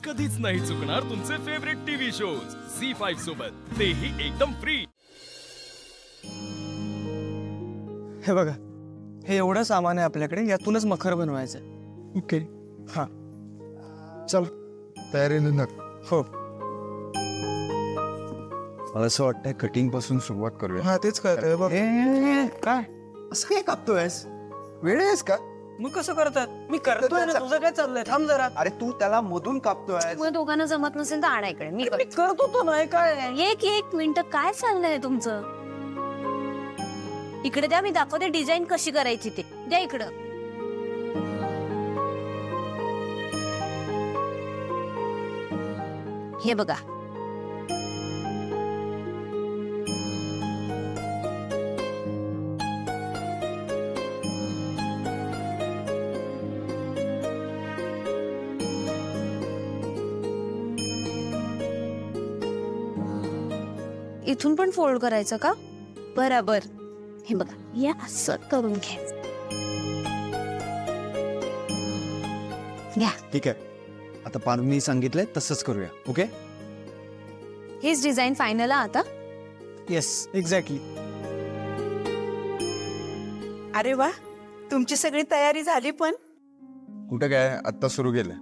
कधीच नाही चुकणार तुमचे फेवरेट टीव्ही शोज झी5 सोबत, तेही एकदम फ्री। हे बघा, हे एवढं सामान आहे आपल्याकडे, यातूनच मखर बनवायचं। ओके, हाँ चल तयारीने नक। हो, मला असं वाटतंय कटिंग पासून सुरुवात करूया। हा तेच कळतंय बघ। काय असं काय कापतोयस? वेळ आहेस का? मग कसं करतात? मी करतोय ना, तुझं काय चाललंय? थांब जरा। अरे तू त्याला मधून कापतोय। मग दोघांना जमत नसेल तर आणा इकडे, मी मी करत होतो ना, काय एक मिनिट, काय चाललंय तुमचं? इकडे द्या, मी दाखवते डिझाईन कशी करायची ते। द्या इकडं। हे बघा, इथून पण फोल्ड करायचं का? बरोबर। हे बघा, या असं करून घ्यायचं। घ्या। ठीक आहे, आता पारुनी सांगितलंय तसंच करूया। ओके, हीच डिझाईन फायनल आता। Yes, exactly. अरे वा, तुमची सगळी तयारी झाली पण? कुठं काय, आता सुरू केलं।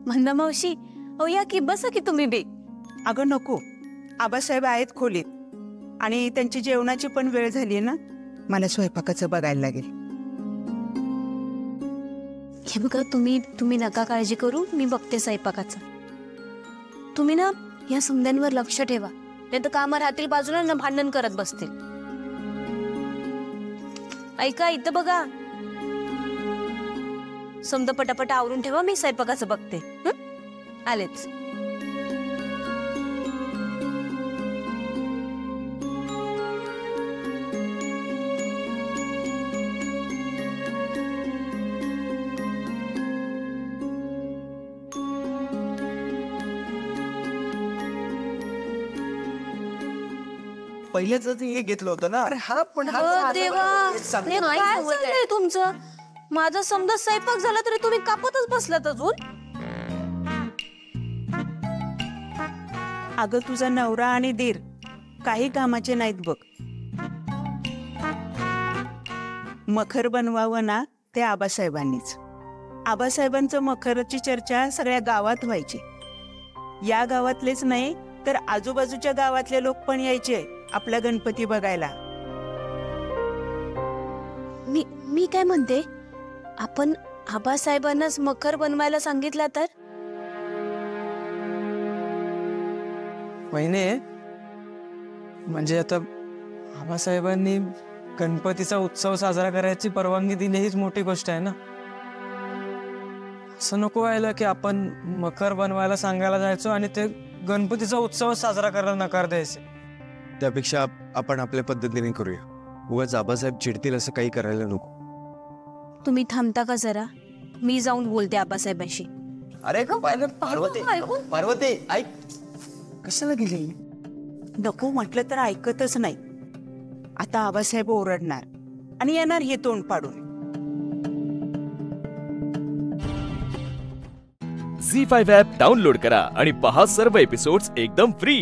मंदा मावशी, हो या की, बसा की तुम्ही बी। अगं नको, आबासाहेब आहेत खोलीत आणि त्यांची जेवणाची पण वेळ झाली ना, मला स्वयंपाकाचं बघायला लागेल। हे बघा, तुम्ही नका काळजी करू, मी बघते स्वयंपाकाचं। तुम्ही ना या समद्यांवर लक्ष ठेवा, नाही तर कामं राहतील बाजूला ना, भांडण करत बसतील। ऐका, इथं बघा, समद पटापट आवरून ठेवा, मी स्वयंपाकाचं बघते। आलेच। पहिलेच हे घेतलं होतं ना। अरे हा पण देवा, हे काय चाललंय तुमचं? माझा समजा स्वयंपाक झाला तरी तुम्ही कापतच बसलात अजून। अगं तुझा नवरा आणि दीर काही कामाचे नाहीत बघ। मखर बनवावं ना, ते आबासाहेबांनीच। आबासाहेबांचं मखराची चर्चा सगळ्या गावात व्हायची। या गावातलेच नाही तर आजूबाजूच्या गावातले लोक पण यायचे आपला गणपती बघायला। मी काय म्हणते, आपण आबासाहेबांनाच मखर बनवायला सांगितला तर? वहिनी, म्हणजे आता आबासाहेबांनी गणपतीचा उत्सव साजरा करायची परवानगी दिली, हीच मोठी गोष्ट आहे ना। असं नको व्हायला की आपण मखर बनवायला सांगायला जायचो आणि ते गणपतीचा उत्सव साजरा करायला नकार द्यायचे। त्यापेक्षा आपण आपल्या पद्धतीने करूया। उगाच आबासाहेब चिडतील असं काही करायला नको। तुम्ही थांबता का जरा? मी जाऊन बोलते आबासाहेबांशी। अरे का पार्वती, ऐक, कशाला गेली? नको म्हटलं तर ऐकतच नाही। आता आबासाहेब ओरडणार आणि येणार हे तोंड पाडून। झी5 ॲप डाउनलोड करा आणि पहा सर्व एपिसोड्स एकदम फ्री।